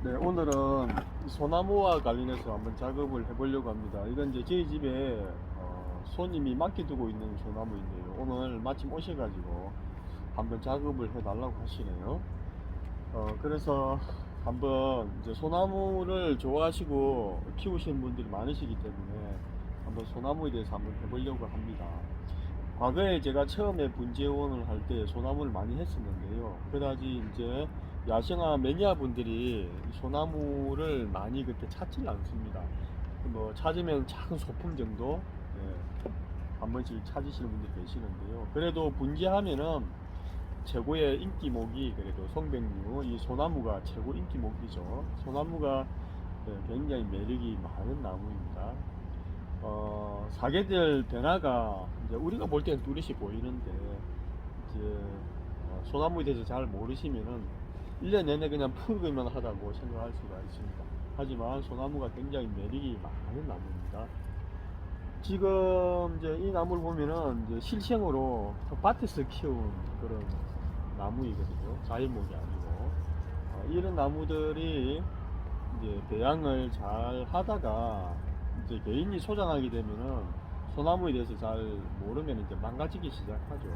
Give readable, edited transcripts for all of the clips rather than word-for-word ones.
네, 오늘은 소나무와 관련해서 한번 작업을 해보려고 합니다. 이건 이제 저희 집에 손님이 맡겨두고 있는 소나무인데요. 오늘 마침 오셔가지고 한번 작업을 해달라고 하시네요. 그래서 한번 이제 소나무를 좋아하시고 키우시는 분들이 많으시기 때문에 한번 소나무에 대해서 한번 해보려고 합니다. 과거에 제가 처음에 분재원을 할 때 소나무를 많이 했었는데요. 그다지 이제 야생화 매니아 분들이 소나무를 많이 그때 찾질 않습니다. 뭐 찾으면 작은 소품 정도 한 번씩 찾으시는 분들이 계시는데요. 그래도 분재하면은 최고의 인기목이 그래도 송백류 이 소나무가 최고 인기목이죠. 소나무가 굉장히 매력이 많은 나무입니다. 사계절 변화가 이제 우리가 볼 때는 뚜렷이 보이는데 이제 소나무에 대해서 잘 모르시면은 1년 내내 그냥 푸르기만 하다고 생각할 수가 있습니다. 하지만 소나무가 굉장히 매력이 많은 나무입니다. 지금 이제 이 나무를 보면은 이제 실생으로 밭에서 키운 그런 나무이거든요. 자연목이 아니고 이런 나무들이 이제 배양을 잘 하다가 이제 개인이 소장하게 되면은 소나무에 대해서 잘 모르면 이제 망가지기 시작하죠.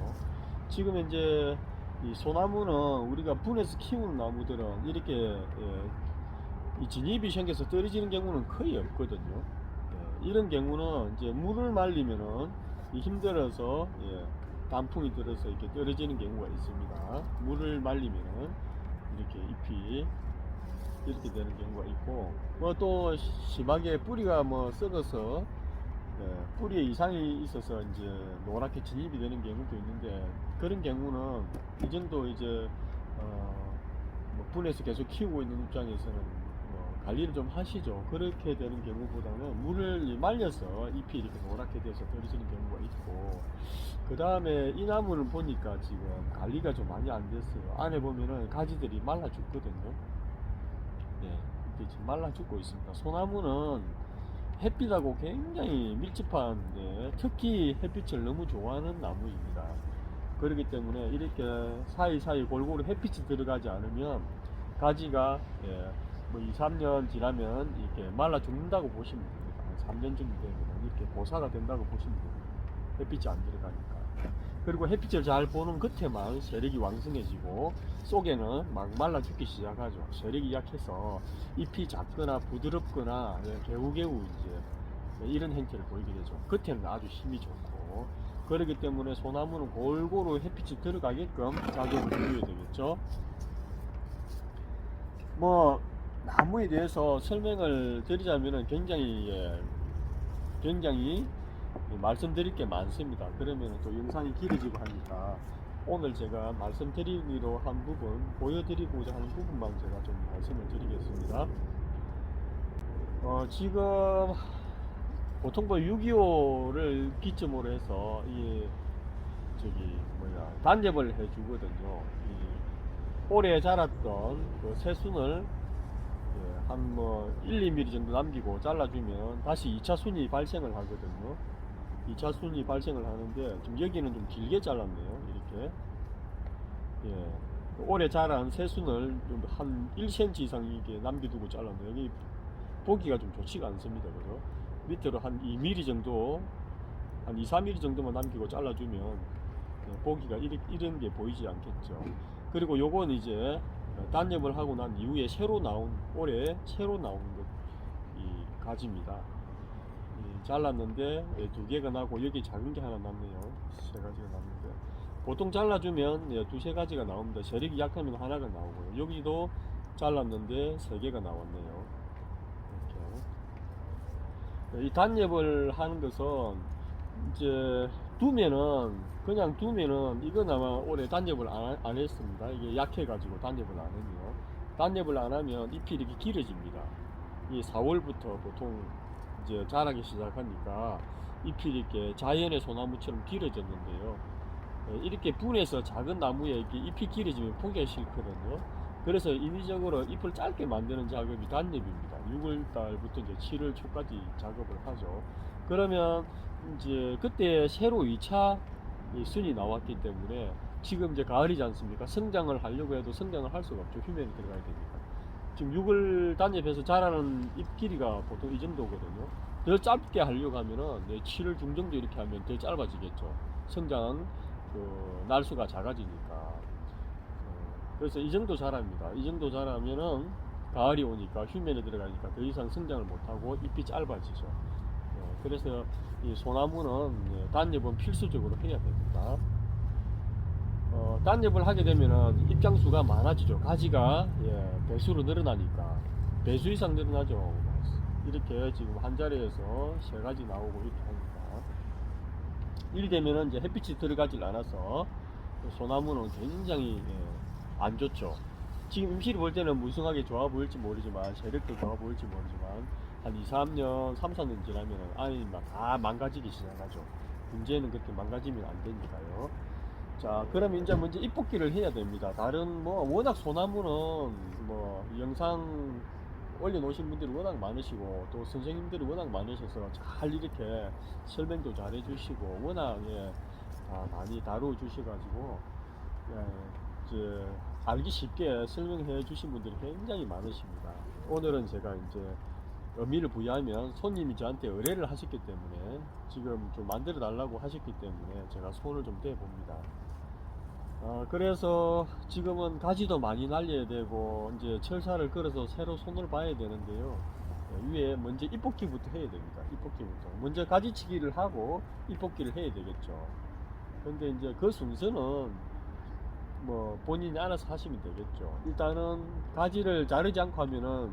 지금 이제 이 소나무는 우리가 분해서 키우는 나무들은 이렇게 이 진입이 생겨서 떨어지는 경우는 거의 없거든요. 이런 경우는 이제 물을 말리면은 힘들어서 단풍이 들어서 이렇게 떨어지는 경우가 있습니다. 물을 말리면은 이렇게 잎이 이렇게 되는 경우가 있고, 뭐 또 심하게 뿌리가 뭐 썩어서 뿌리에 이상이 있어서 이제 노랗게 진입이 되는 경우도 있는데, 그런 경우는 이 정도 이제 뭐 분해서 계속 키우고 있는 입장에서는 뭐 관리를 좀 하시죠. 그렇게 되는 경우보다는 물을 말려서 잎이 이렇게 노랗게 돼서 떨어지는 경우가 있고, 그 다음에 이 나무는 보니까 지금 관리가 좀 많이 안 됐어요. 안에 보면은 가지들이 말라 죽거든요. 네, 이게 지금 말라 죽고 있습니다. 소나무는 햇빛하고 굉장히 밀집한데 특히 햇빛을 너무 좋아하는 나무입니다. 그렇기 때문에 이렇게 사이사이 골고루 햇빛이 들어가지 않으면 가지가 뭐 2, 3년 지나면 이렇게 말라 죽는다고 보시면 됩니다. 한 3년 정도 되면 이렇게 고사가 된다고 보시면 됩니다. 햇빛이 안 들어가니까. 그리고 햇빛을 잘 보는 겉에만 세력이 왕성해지고 속에는 막 말라 죽기 시작하죠. 세력이 약해서 잎이 작거나 부드럽거나 개우개우 이제 이런 형태를 보이게 되죠. 겉에는 아주 힘이 좋고, 그렇기 때문에 소나무는 골고루 햇빛이 들어가게끔 작업을 해줘야 되겠죠. 뭐 나무에 대해서 설명을 드리자면은 굉장히 말씀드릴 게 많습니다. 그러면 또 영상이 길어지고 하니까 오늘 제가 말씀드리기로 한 부분, 보여드리고자 하는 부분만 제가 좀 말씀을 드리겠습니다. 지금 보통 뭐 6.25를 기점으로 해서 단접을 해주거든요. 올해 자랐던 그 새순을 한 뭐 1, 2mm 정도 남기고 잘라주면 다시 2차 순이 발생을 하거든요. 2차 순이 발생을 하는데 지금 여기는 좀 길게 잘랐네요. 이렇게 올해 자란 새순을 좀 한 1cm 이상 이게 남겨두고 잘랐네요. 여기 보기가 좀 좋지가 않습니다. 그죠? 밑으로 한 2mm 정도, 한 2, 3mm 정도만 남기고 잘라주면 보기가 이런 게 보이지 않겠죠. 그리고 요건 이제 단엽을 하고 난 이후에 올해 새로 나온 이 가지입니다. 잘랐는데 2개가 나고 여기 작은 게 하나 남네요. 3가지가 남는데 보통 잘라주면 2, 3가지가 나옵니다. 세력이 약하면 하나가 나오고요. 여기도 잘랐는데 3개가 나왔네요. 이렇게. 이 단엽을 하는 것은 이제 그냥 두면은 이건 아마 올해 단엽을 안 했습니다. 이게 약해가지고 단엽을 안 했네요. 단엽을 안 하면 잎이 이렇게 길어집니다. 이 4월부터 보통 이제 자라기 시작하니까 잎이 이렇게 자연의 소나무처럼 길어졌는데요. 이렇게 분해서 작은 나무에 이렇게 잎이 길어지면 보기가 싫거든요. 그래서 인위적으로 잎을 짧게 만드는 작업이 단엽입니다. 6월달부터 이제 7월 초까지 작업을 하죠. 그러면 이제 그때 새로 2차 순이 나왔기 때문에 지금 이제 가을이지 않습니까? 성장을 하려고 해도 성장을 할 수가 없죠. 휴면이 들어가야 되니까. 지금 6월 단접해서 자라는 잎 길이가 보통 이 정도거든요. 더 짧게 하려고 하면은 7월 중정도 이렇게 하면 더 짧아지겠죠. 성장 그 날수가 작아지니까. 그래서 이 정도 자랍니다. 이 정도 자라면은 가을이 오니까 휴면에 들어가니까 더 이상 성장을 못하고 잎이 짧아지죠. 그래서 이 소나무는 단접은 필수적으로 해야 됩니다. 단접을 하게 되면은 입장수가 많아지죠. 가지가 배수로 늘어나니까 배수 이상 늘어나죠. 이렇게 지금 한 자리에서 세 가지 나오고 이렇게 하니까 이리 되면은 이제 햇빛이 들어가질 않아서 소나무는 굉장히 안 좋죠. 지금 임시로 볼 때는 무성하게 좋아 보일지 모르지만 세력도 좋아 보일지 모르지만 한 2, 3년, 3, 4년 지나면은 아니 막 다 망가지기 시작하죠. 문제는 그렇게 망가지면 안 되니까요. 자, 그러면 이제 먼저 잎 뽑기를 해야 됩니다. 다른 뭐 워낙 소나무는 뭐 영상 올려놓으신 분들이 워낙 많으시고 또 선생님들이 워낙 많으셔서 잘 이렇게 설명도 잘 해주시고 워낙 다 많이 다루어 주셔가지고 이제 알기 쉽게 설명해 주신 분들이 굉장히 많으십니다. 오늘은 제가 이제 의미를 부여하면 손님이 저한테 의뢰를 하셨기 때문에 지금 좀 만들어 달라고 하셨기 때문에 제가 손을 좀 대봅니다. 그래서 지금은 가지도 많이 날려야 되고 이제 철사를 걸어서 새로 손을 봐야 되는데요. 위에 먼저 잎 뽑기부터 해야 됩니다. 잎 뽑기부터 먼저 가지치기를 하고 잎 뽑기를 해야 되겠죠. 근데 이제 그 순서는 뭐 본인이 알아서 하시면 되겠죠. 일단은 가지를 자르지 않고 하면은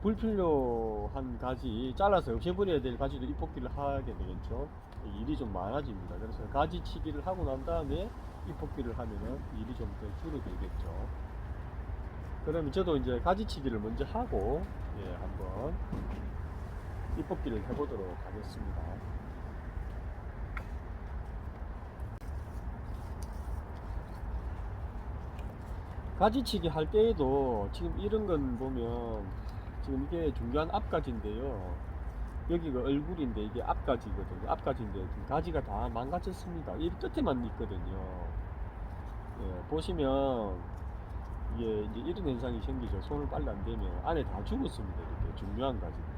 불필요한 가지 잘라서 없애버려야 될 가지도 잎 뽑기를 하게 되겠죠. 일이 좀 많아집니다. 그래서 가지치기를 하고 난 다음에 잎 뽑기를 하면은 일이 좀 더 줄어들겠죠. 그러면 저도 이제 가지치기를 먼저 하고 한번 잎 뽑기를 해보도록 하겠습니다. 가지치기 할 때에도 지금 이런 건 보면 지금 이게 중요한 앞가지인데요. 여기가 얼굴인데 이게 앞가지거든요. 앞가지인데 지금 가지가 다 망가졌습니다. 이 끝에만 있거든요. 보시면 이게 이제 이런 현상이 생기죠. 손을 빨리 안 대면 안에 다 죽었습니다. 이렇게 중요한 가지인데.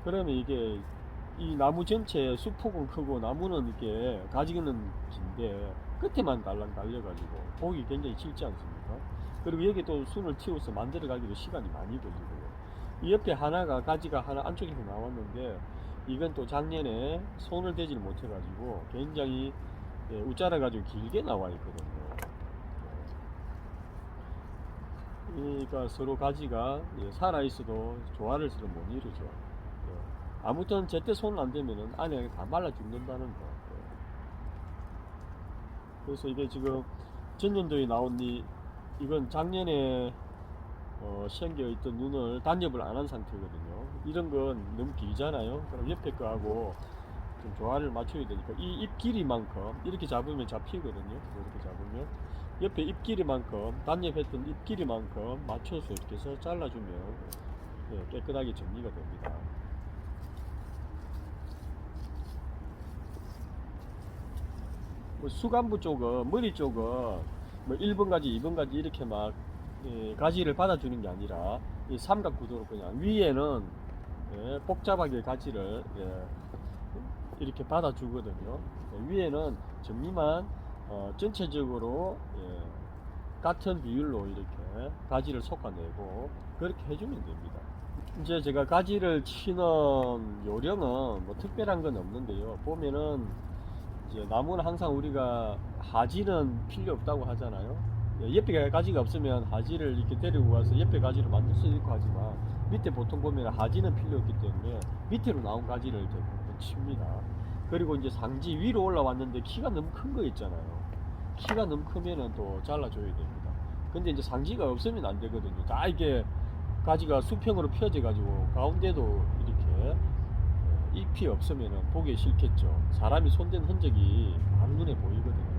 그러면 이게 이 나무 전체 수폭은 크고 나무는 이렇게 가지는 긴데 끝에만 달랑 달려가지고 보기 굉장히 싫지 않습니까? 그리고 여기 또 순을 틔워서 만들어 가기도 시간이 많이 걸리고요. 이 옆에 하나가 가지가 하나 안쪽에서 나왔는데 이건 또 작년에 손을 대지를 못해가지고 굉장히 우짜라 가지고 길게 나와 있거든요. 그러니까 서로 가지가 살아 있어도 조화를 서로 못 이루죠. 아무튼 제때 손 안 대면은 안에 다 말라 죽는다는 거. 그래서 이게 지금 전년도에 나온 이건 작년에 생겨 있던 눈을 단접을 안 한 상태거든요. 이런 건 너무 길잖아요. 그럼 옆에 거하고 좀 조화를 맞춰야 되니까 이 잎 길이만큼 이렇게 잡으면 잡히거든요. 이렇게 잡으면 옆에 잎 길이만큼 단접했던 잎 길이만큼 맞춰서 이렇게 해서 잘라주면 깨끗하게 정리가 됩니다. 뭐 수간부 쪽은 머리 쪽은 뭐 1번 가지 2번 가지 이렇게 막 가지를 받아주는 게 아니라 이 삼각 구도로 그냥 위에는 복잡하게 가지를 이렇게 받아주거든요. 위에는 정리만 전체적으로 같은 비율로 이렇게 가지를 솎아내고 그렇게 해주면 됩니다. 이제 제가 가지를 치는 요령은 뭐 특별한 건 없는데요. 보면은 이제 나무는 항상 우리가 하지는 필요 없다고 하잖아요. 옆에 가지가 없으면 하지를 이렇게 데리고 가서 옆에 가지를 만들 수도 있고 하지만 밑에 보통 보면 하지는 필요 없기 때문에 밑으로 나온 가지를 대부분 칩니다. 그리고 이제 상지 위로 올라왔는데 키가 너무 큰 거 있잖아요. 키가 너무 크면은 또 잘라줘야 됩니다. 근데 이제 상지가 없으면 안 되거든요. 다 이게 가지가 수평으로 펴져 가지고 가운데도 이렇게 잎이 없으면 보기 싫겠죠. 사람이 손댄 흔적이 바로 눈에 보이거든요.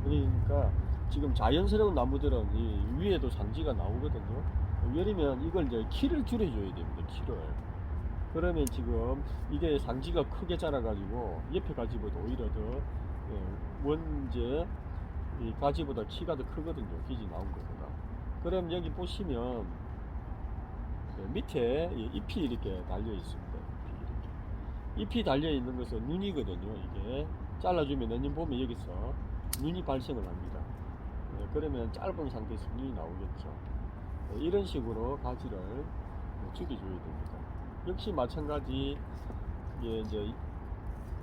그러니까 지금 자연스러운 나무들은 이 위에도 상지가 나오거든요. 예리면 이걸 이제 키를 줄여줘야 됩니다. 키를. 그러면 지금 이게 상지가 크게 자라가지고 옆에 가지보다 오히려 더 원재 이 가지보다 키가 더 크거든요. 기지 나온 것보다. 그럼 여기 보시면 밑에 잎이 이렇게 달려 있습니다. 잎이 달려 있는 것은 눈이거든요. 이게 잘라주면 내년 보면 여기서 눈이 발생을 합니다. 그러면 짧은 상태에서 눈이 나오겠죠. 이런 식으로 가지를 죽여줘야 됩니다. 역시 마찬가지 이제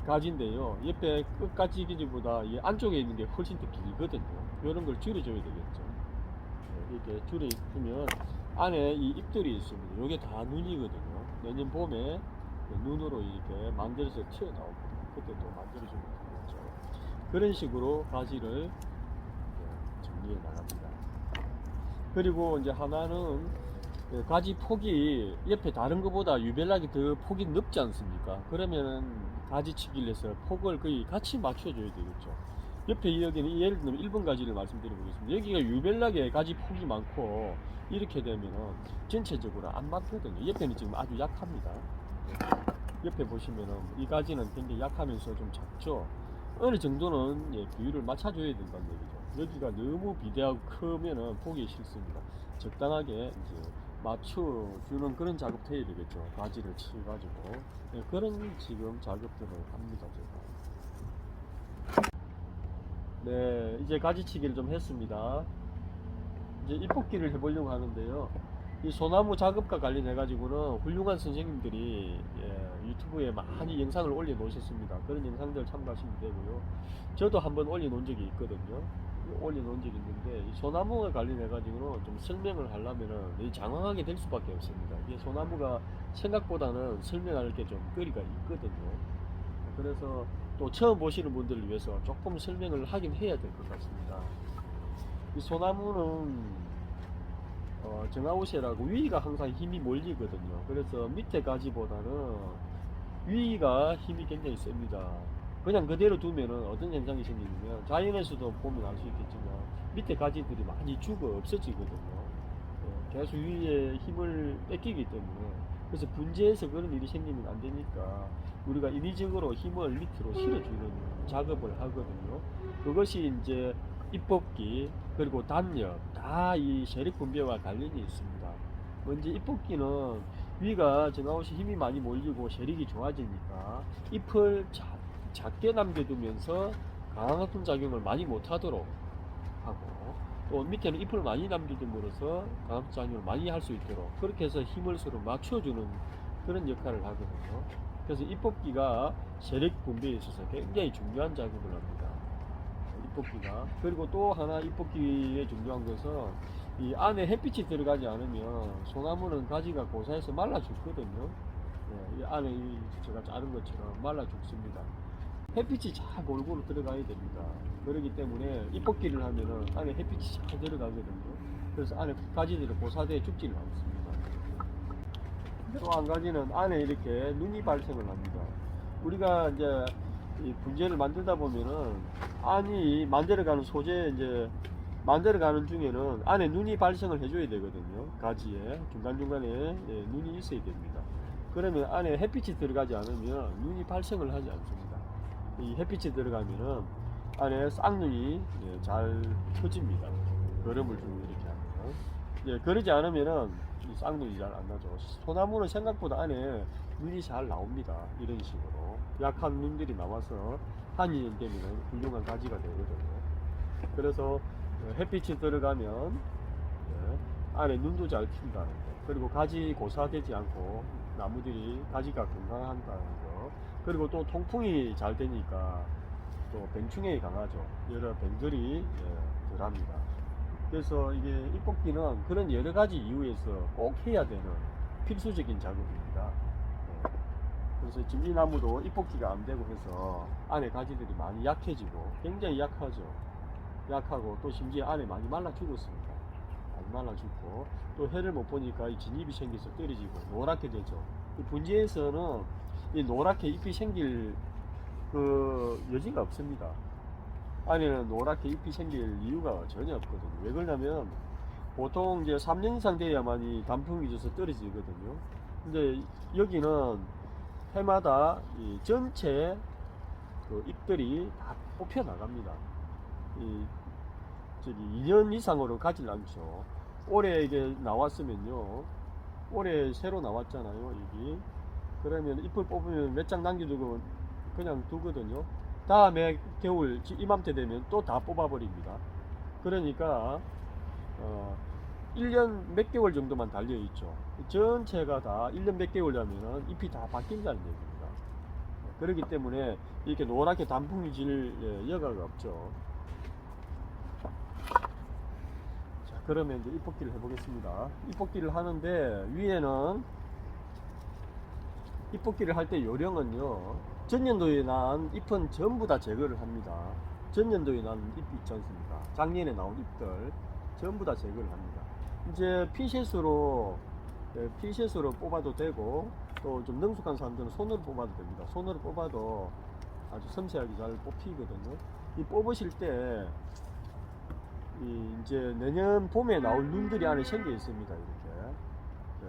가지인데요. 옆에 끝까지 기지보다 이 안쪽에 있는 게 훨씬 더 길거든요. 이런 걸 줄여줘야 되겠죠. 이렇게 줄여주면 안에 이 잎들이 있습니다. 이게 다 눈이거든요. 내년 봄에 눈으로 이렇게 만들어서 튀어나옵니다. 그때 또 만들어주면 되겠죠. 그런 식으로 가지를 정리해 나갑니다. 그리고 이제 하나는 가지 폭이 옆에 다른 것보다 유별나게 더 폭이 넓지 않습니까? 그러면은 가지치기를 해서 폭을 거의 같이 맞춰줘야 되겠죠. 옆에 여기는 예를 들면 1번 가지를 말씀드려보겠습니다. 여기가 유별나게 가지 폭이 많고 이렇게 되면은 전체적으로 안 맞거든요. 옆에는 지금 아주 약합니다. 옆에 보시면은 이 가지는 굉장히 약하면서 좀 작죠. 어느 정도는 비율을 맞춰줘야 된다는 얘기죠. 여기가 너무 비대하고 크면은 보기 싫습니다. 적당하게 이제 맞춰주는 그런 작업도 해야 되겠죠. 가지를 치가지고 그런 지금 작업들을 합니다. 제가. 네, 이제 가지치기를 좀 했습니다. 이제 잎뽑기를 해보려고 하는데요. 이 소나무 작업과 관련해 가지고는 훌륭한 선생님들이 유튜브에 많이 영상을 올려 놓으셨습니다. 그런 영상들 참고하시면 되고요. 저도 한번 올려 놓은 적이 있거든요. 올려 놓은 적이 있는데 이 소나무와 관련해 가지고는 좀 설명을 하려면은 장황하게 될 수밖에 없습니다. 이게 소나무가 생각보다는 설명할 게 좀 거리가 있거든요. 그래서 또 처음 보시는 분들을 위해서 조금 설명을 하긴 해야 될 것 같습니다. 이 소나무는 정아웃이라고 위가 항상 힘이 몰리거든요. 그래서 밑에 가지보다는 위가 힘이 굉장히 셉니다. 그냥 그대로 두면은 어떤 현상이 생기냐면 자연에서도 보면 알 수 있겠지만 밑에 가지들이 많이 죽어 없어지거든요. 계속 위에 힘을 뺏기기 때문에 그래서 분재해서 그런 일이 생기면 안 되니까 우리가 인위적으로 힘을 밑으로 실어주는 작업을 하거든요. 그것이 이제 잎뽑기 그리고 단력 다 이 세력 분배와 관련이 있습니다. 먼저 잎뽑기는 위가 정아웃이 힘이 많이 몰리고 세력이 좋아지니까 잎을 작게 남겨두면서 강화토 작용을 많이 못하도록 하고 또 밑에는 잎을 많이 남겨둠으로써 강화토 작용을 많이 할 수 있도록 그렇게 해서 힘을 서로 맞춰주는 그런 역할을 하거든요. 그래서 잎뽑기가 세력 분배에 있어서 굉장히 중요한 작업을 합니다. 잎뽑기가. 그리고 또 하나 잎뽑기에 중요한 것은 이 안에 햇빛이 들어가지 않으면 소나무는 가지가 고사해서 말라 죽거든요. 이 안에 제가 자른 것처럼 말라 죽습니다. 햇빛이 잘 골고루 들어가야 됩니다. 그렇기 때문에 잎뽑기를 하면은 안에 햇빛이 잘 들어가거든요. 그래서 안에 가지들이 고사되어 죽지는 않습니다. 또 한 가지는 안에 이렇게 눈이 발생을 합니다. 우리가 이제 이 분재를 만들다 보면은 안이 만들어가는 소재 이제 만들어가는 중에는 안에 눈이 발생을 해줘야 되거든요. 가지에 중간중간에 눈이 있어야 됩니다. 그러면 안에 햇빛이 들어가지 않으면 눈이 발생을 하지 않습니다. 이 햇빛이 들어가면은 안에 쌍눈이 잘 펴집니다. 거름을 주고 이렇게 하면 그러지 않으면은 이 쌍눈이 잘 안 나죠. 소나무는 생각보다 안에 눈이 잘 나옵니다. 이런 식으로 약한 눈들이 나와서 한 2년 되면 훌륭한 가지가 되거든요. 그래서 햇빛이 들어가면 안에 눈도 잘 핀다는 거, 그리고 가지 고사되지 않고 나무들이 가지가 건강한다는 거, 그리고 또 통풍이 잘 되니까 또 병충해에 강하죠. 여러 병들이 덜합니다. 그래서 이게 잎뽑기는 그런 여러 가지 이유에서 꼭 해야 되는 필수적인 작업입니다. 그래서 지금 이 나무도 잎뽑기가 안 되고 해서 안에 가지들이 많이 약해지고 굉장히 약하죠. 약하고 또 심지어 안에 많이 말라 죽었습니다. 많이 말라 죽고 또 해를 못 보니까 이 진입이 생겨서 떨어지고 노랗게 되죠. 이 분지에서는 이 노랗게 잎이 생길 그 여지가 없습니다. 안에는 노랗게 잎이 생길 이유가 전혀 없거든요. 왜 그러냐면 보통 이제 3년 이상 돼야만이 단풍이 져서 떨어지거든요. 근데 여기는 해마다 이 전체 그 잎들이 다 뽑혀 나갑니다. 저기 2년 이상으로 가질 않죠. 올해 이게 나왔으면요, 올해 새로 나왔잖아요, 여기. 그러면 잎을 뽑으면 몇 장 남겨두고 그냥 두거든요. 다음에 겨울 이맘때 되면 또 다 뽑아버립니다. 그러니까 1년 몇 개월 정도만 달려있죠. 전체가 다 1년 몇 개월이면 잎이 다 바뀐다는 얘기입니다. 그렇기 때문에 이렇게 노랗게 단풍이 질 여가가 없죠. 자, 그러면 이제 잎뽑기를 해보겠습니다. 잎뽑기를 하는데 위에는 잎뽑기를 할 때 요령은요, 전년도에 난 잎은 전부 다 제거를 합니다. 전년도에 난 잎이 있지 않습니까? 작년에 나온 잎들 전부 다 제거를 합니다. 이제 핀셋으로 뽑아도 되고, 또 좀 능숙한 사람들은 손으로 뽑아도 됩니다. 손으로 뽑아도 아주 섬세하게 잘 뽑히거든요. 이 뽑으실 때 이제 내년 봄에 나올 눈들이 안에 생겨 있습니다. 이렇게. 네.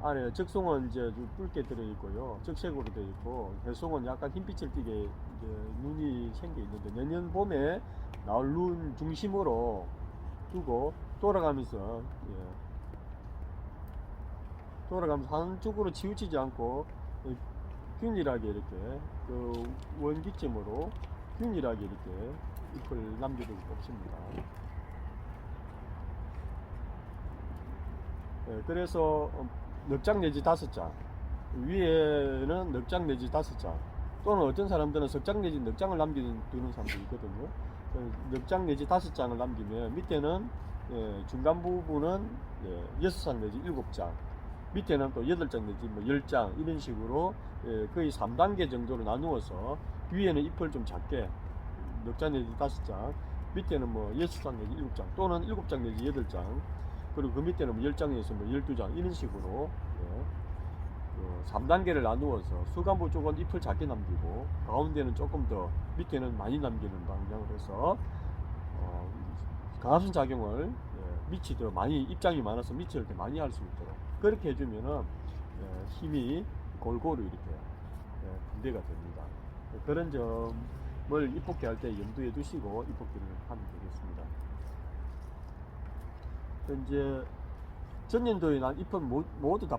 안에 적송은 이제 붉게 들어 있고요, 적색으로 되어 있고, 해송은 약간 흰빛을 띠게 이제 눈이 생겨 있는데, 내년 봄에 나올 눈 중심으로 두고 돌아가면서 돌아가면서 한쪽으로 치우치지 않고 균일하게 이렇게 그 원기점으로 균일하게 이렇게 잎을 남겨두고 뽑습니다. 그래서 넉 장 내지 5장, 위에는 넉 장 내지 5장, 또는 어떤 사람들은 석 장 내지 넉 장을 남겨두는 사람도 있거든요. 넉 장 내지 5장을 남기면 밑에는 중간 부분은 6장 내지 7장, 밑에는 또 8장 내지 뭐 10장, 이런 식으로 거의 3단계 정도로 나누어서 위에는 잎을 좀 작게 넉 장 내지 5장, 밑에는 뭐 6장 내지 7장, 또는 7장 내지 8장, 그리고 그 밑에는 뭐 10장에서 뭐 12장, 이런 식으로 3단계를 나누어서 수간부 쪽은 잎을 작게 남기고, 가운데는 조금 더, 밑에는 많이 남기는 방향으로 해서 강압성 작용을 밑이 더 많이, 입장이 많아서 밑을 이렇게 많이 할 수 있도록 그렇게 해주면은 힘이 골고루 이렇게 분배가 됩니다. 그런 점을 잎뽑기 할 때 염두에 두시고 잎뽑기를 하면 되겠습니다. 이제 전년도에 난 잎은 모두 다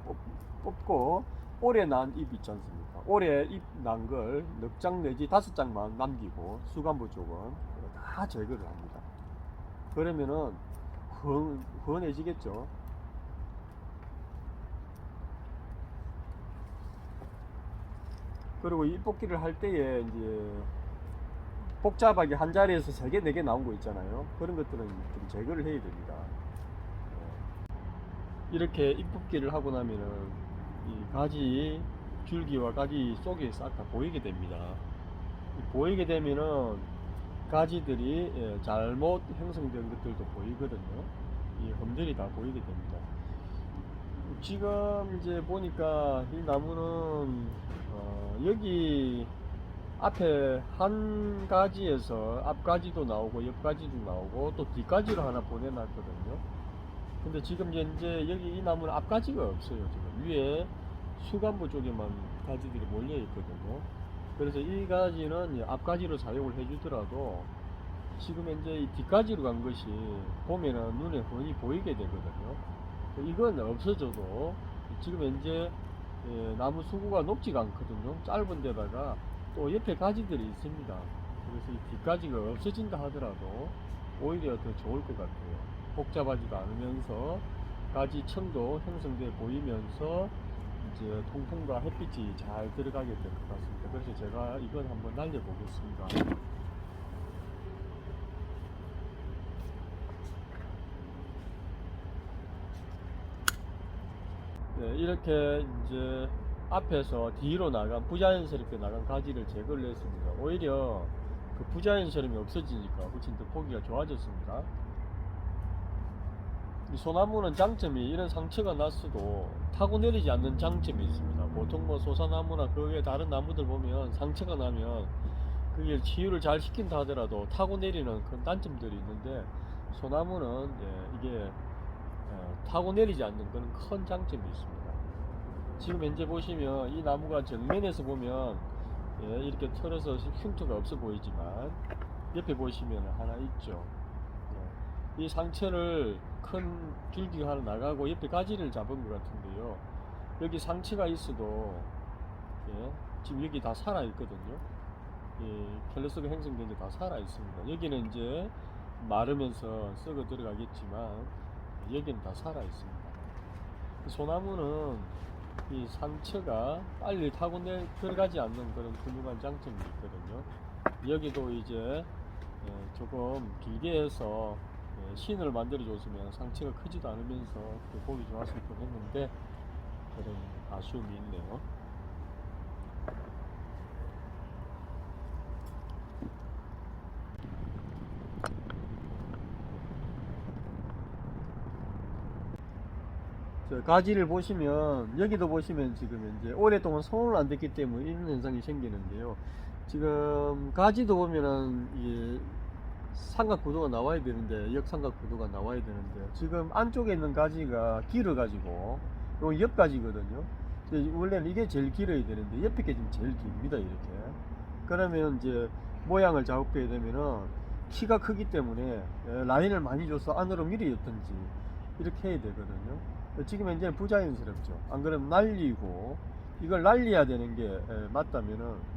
뽑고, 올해 난 잎 있지 않습니까? 올해 잎 난 걸 넉 장 내지 5장만 남기고 수간부 쪽은 다 제거를 합니다. 그러면은 훤해지겠죠. 그리고 잎 뽑기를 할 때에 이제 복잡하게 한 자리에서 3개, 4개 나온 거 있잖아요. 그런 것들은 좀 제거를 해야 됩니다. 이렇게 잎 뽑기를 하고 나면은 이 가지 줄기와 가지 속에 싹 다 보이게 됩니다. 보이게 되면은 가지들이 잘못 형성된 것들도 보이거든요. 이 험들이 다 보이게 됩니다. 지금 이제 보니까 이 나무는 여기 앞에 한 가지에서 앞가지도 나오고 옆가지도 나오고 또 뒷가지로 하나 보내놨거든요. 근데 지금 현재 여기 이 나무는 앞가지가 없어요. 지금 위에 수간부 쪽에만 가지들이 몰려 있거든요. 그래서 이 가지는 앞가지로 사용을 해주더라도 지금 현재 이 뒷가지로 간 것이 보면은 눈에 훤히 보이게 되거든요. 이건 없어져도 지금 현재 나무 수구가 높지가 않거든요. 짧은 데다가 또 옆에 가지들이 있습니다. 그래서 이 뒷가지가 없어진다 하더라도 오히려 더 좋을 것 같아요. 복잡하지도 않으면서 가지층도 형성돼 보이면서 이제 통풍과 햇빛이 잘 들어가게 될 것 같습니다. 그래서 제가 이건 한번 날려보겠습니다. 이렇게 이제 앞에서 뒤로 나간 부자연스럽게 나간 가지를 제거를 했습니다. 오히려 그 부자연스러움이 없어지니까 훨씬 더 보기가 좋아졌습니다. 이 소나무는 장점이 이런 상처가 났어도 타고 내리지 않는 장점이 있습니다. 보통 뭐 소사나무나 그 외 다른 나무들 보면 상처가 나면 그게 치유를 잘 시킨다 하더라도 타고 내리는 그런 단점들이 있는데, 소나무는 이게 타고 내리지 않는 그런 큰 장점이 있습니다. 지금 현재 보시면 이 나무가 정면에서 보면 예, 이렇게 털어서 흉터가 없어 보이지만 옆에 보시면 하나 있죠. 예, 이 상처를 큰 줄기가 하나 나가고 옆에 가지를 잡은 것 같은데요. 여기 상처가 있어도 예, 지금 여기 다 살아 있거든요. 예, 켈로스가 형성된 게 다 살아 있습니다. 여기는 이제 마르면서 썩어 들어가겠지만 여기는 다 살아 있습니다. 소나무는 이 상처가 빨리 타고 들어가지 않는 그런 훌륭한 장점이 있거든요. 여기도 이제 조금 길게 해서 신을 만들어 줬으면 상처가 크지도 않으면서 보기 좋았을 뻔 했는데 그런 아쉬움이 있네요. 저 가지를 보시면 여기도 보시면 지금 이제 오랫동안 손을 안 댔기 때문에 이런 현상이 생기는데요. 지금 가지도 보면은 이게 삼각 구도가 나와야 되는데 역삼각 구도가 나와야 되는데 지금 안쪽에 있는 가지가 길어 가지고 요 옆 가지거든요. 원래는 이게 제일 길어야 되는데 옆에 게 지금 제일 깁니다. 이렇게 그러면 이제 모양을 작업해야 되면은 키가 크기 때문에 라인을 많이 줘서 안으로 밀어였든지 이렇게 해야 되거든요. 지금 현재는 부자연스럽죠. 안 그러면 날리고 이걸 날려야 되는 게 맞다면은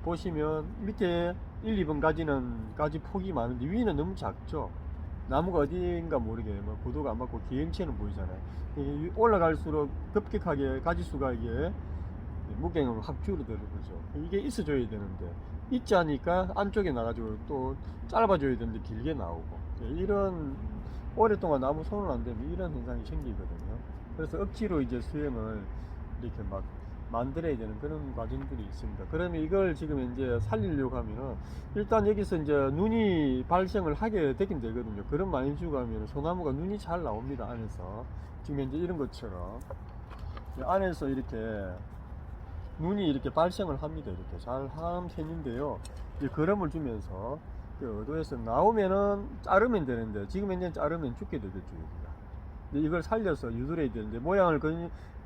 보시면 밑에 1, 2번 가지는 가지 폭이 많은데 위는 너무 작죠. 나무가 어디인가 모르게 뭐 고도가 안 맞고 기행체는 보이잖아요. 올라갈수록 급격하게 가지수가 이게 무게는 확 줄어드는 거죠. 이게 있어줘야 되는데 있지 않으니까 안쪽에 나가지고 또 짧아져야 되는데 길게 나오고 이런 오랫동안 나무 손을 안 대면 이런 현상이 생기거든요. 그래서 억지로 이제 수영을 이렇게 막 만들어야 되는 그런 과정들이 있습니다. 그러면 이걸 지금 이제 살리려고 하면은 일단 여기서 이제 눈이 발생을 하게 되긴 되거든요. 그런 많이 주고 하면 소나무가 눈이 잘 나옵니다. 안에서 지금 이제 이런 것처럼 안에서 이렇게 눈이 이렇게 발생을 합니다. 이렇게 잘 하면 샜는데요. 이제 거름을 주면서 그 어도에서 나오면은 자르면 되는데 지금 이제 자르면 죽게 되겠죠. 여기가. 근데 이걸 살려서 유도해야 되는데 모양을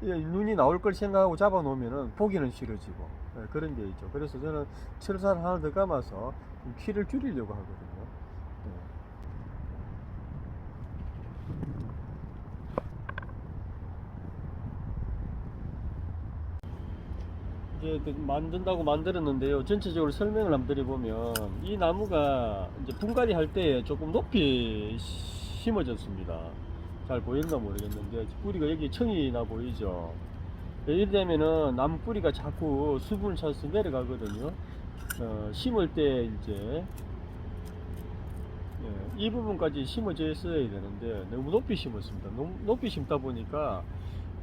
눈이 나올 걸 생각하고 잡아 놓으면은 보기는 싫어지고 그런 게 있죠. 그래서 저는 철사를 하나 더 감아서 키를 줄이려고 하거든요. 이제 만든다고 만들었는데요. 전체적으로 설명을 한번 드려보면 이 나무가 이제 분갈이 할 때 조금 높이 심어졌습니다. 잘 보이는가 모르겠는데 뿌리가 여기 청이 나 보이죠. 이래 되면은 나무 뿌리가 자꾸 수분을 찾아서 내려가거든요. 심을 때 이제 이 부분까지 심어져 있어야 되는데 너무 높이 심었습니다. 너무 높이 심다 보니까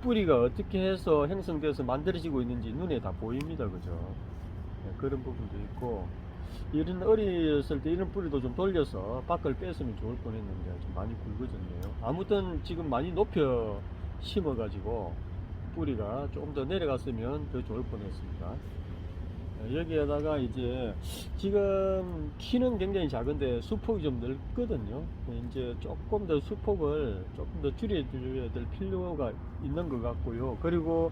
뿌리가 어떻게 해서 형성돼서 만들어지고 있는지 눈에 다 보입니다. 그죠? 그런 부분도 있고 이런 어렸을 때 이런 뿌리도 좀 돌려서 밖을 뺐으면 좋을 뻔했는데 좀 많이 굵어졌네요. 아무튼 지금 많이 높여 심어 가지고 뿌리가 조금 더 내려갔으면 더 좋을 뻔했습니다. 여기에다가 이제 지금 키는 굉장히 작은데 수폭이 좀 넓거든요. 이제 조금 더 수폭을 조금 더 줄여줘야 될 필요가 있는 것 같고요. 그리고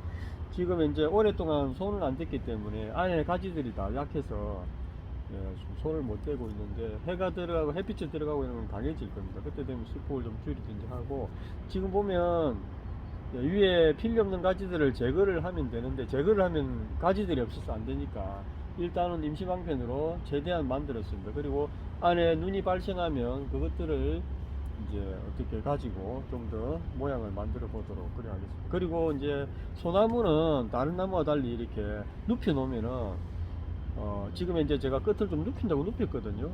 지금 이제 오랫동안 손을 안 댔기 때문에 안에 가지들이 다 약해서 손을 못 대고 있는데 해가 들어가고 햇빛이 들어가고 이러면 강해질 겁니다. 그때 되면 수폭을 좀 줄이든지 하고 지금 보면 위에 필요 없는 가지들을 제거를 하면 되는데 제거를 하면 가지들이 없어서 안 되니까 일단은 임시 방편으로 최대한 만들었습니다. 그리고 안에 눈이 발생하면 그것들을 이제 어떻게 가지고 좀 더 모양을 만들어 보도록 그래 하겠습니다. 그리고 이제 소나무는 다른 나무와 달리 이렇게 눕혀 놓으면은 지금 이제 제가 끝을 좀 눕힌다고 눕혔거든요.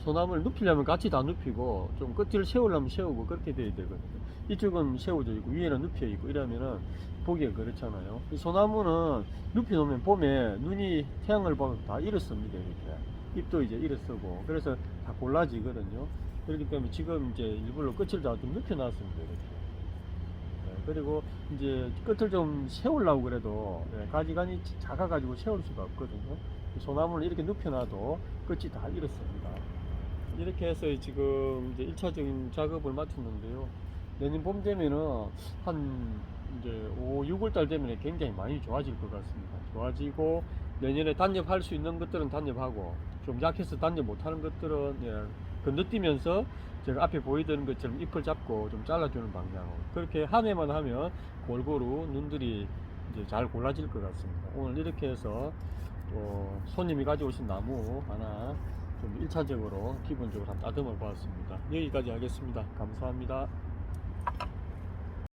소나무를 눕히려면 같이 다 눕히고 좀 끝을 세우려면 세우고 그렇게 돼야 되거든요. 이쪽은 세워져 있고 위에는 눕혀 있고 이러면은 보기가 그렇잖아요. 이 소나무는 눕혀 놓으면 봄에 눈이 태양을 보면 다 일어섭니다. 이렇게 잎도 이제 일어서고 그래서 다 골라지거든요. 그렇기 때문에 지금 이제 일부러 끝을 다 좀 눕혀 놨습니다. 이렇게. 그리고 이제 끝을 좀 세우려고 그래도 가지간이 작아가지고 세울 수가 없거든요. 소나무를 이렇게 눕혀놔도 끝이 다 이렇습니다. 이렇게 해서 지금 이제 1차적인 작업을 마쳤는데요. 내년 봄 되면은 한 이제 5, 6월 달 되면 굉장히 많이 좋아질 것 같습니다. 좋아지고 내년에 단접할 수 있는 것들은 단접하고 좀 약해서 단접 못하는 것들은 예, 건너뛰면서 제가 앞에 보이던 것처럼 잎을 잡고 좀 잘라주는 방향으로 그렇게 한 해만 하면 골고루 눈들이 이제 잘 골라질 것 같습니다. 오늘 이렇게 해서 또 손님이 가져오신 나무 하나 좀 1차적으로 기본적으로 한번 다듬어 보았습니다. 여기까지 하겠습니다. 감사합니다.